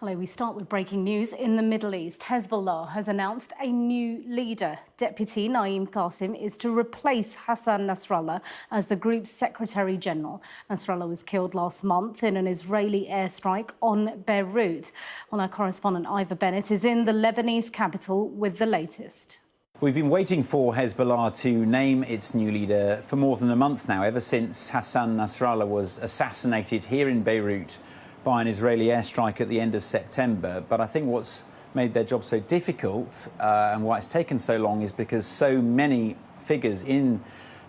Hello, we start with breaking news in the Middle East. Hezbollah has announced a new leader. Deputy Naim Kassem is to replace Hassan Nasrallah as the group's Secretary General. Nasrallah was killed last month in an Israeli airstrike on Beirut. Well, our correspondent Ivor Bennett is in the Lebanese capital with the latest. We've been waiting for Hezbollah to name its new leader for more than a month now, ever since Hassan Nasrallah was assassinated here in Beirut by an Israeli airstrike at the end of September. But I think what's made their job so difficult and why it's taken so long is because so many figures in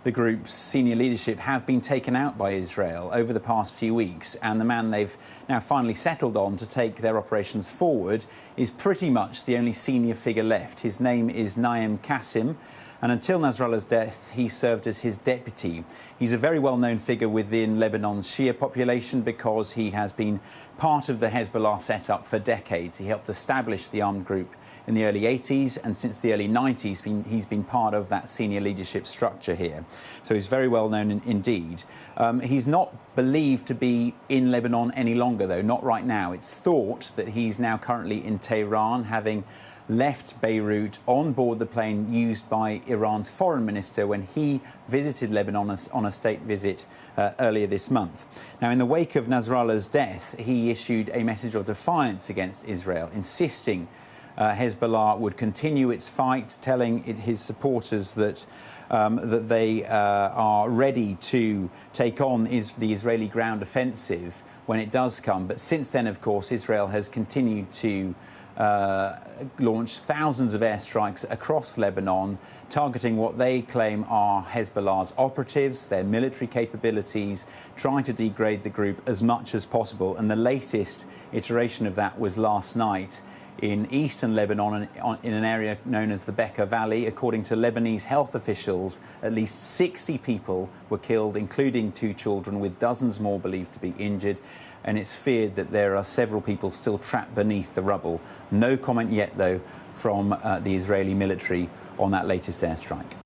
the group's senior leadership have been taken out by Israel over the past few weeks, and the man they've now finally settled on to take their operations forward is pretty much the only senior figure left. His name is Naim Kassem, and until Nasrallah's death, he served as his deputy. He's a very well-known figure within Lebanon's Shia population because he has been part of the Hezbollah setup for decades. He helped establish the armed group in the early 80s, and since the early 90s, he's been part of that senior leadership structure here. So he's very well known indeed. He's not believed to be in Lebanon any longer, though, not right now. It's thought that he's now currently in Tehran, having left Beirut on board the plane used by Iran's foreign minister when he visited Lebanon on a state visit earlier this month. Now, in the wake of Nasrallah's death, he issued a message of defiance against Israel, insisting Hezbollah would continue its fight, telling his supporters that they are ready to take on the Israeli ground offensive when it does come. But since then, of course, Israel has continued to launch thousands of airstrikes across Lebanon, targeting what they claim are Hezbollah's operatives, their military capabilities, trying to degrade the group as much as possible. And the latest iteration of that was last night in eastern Lebanon, in an area known as the Bekaa Valley. According to Lebanese health officials, at least 60 people were killed, including 2 children, with dozens more believed to be injured. And it's feared that there are several people still trapped beneath the rubble. No comment yet, though, from the Israeli military on that latest airstrike.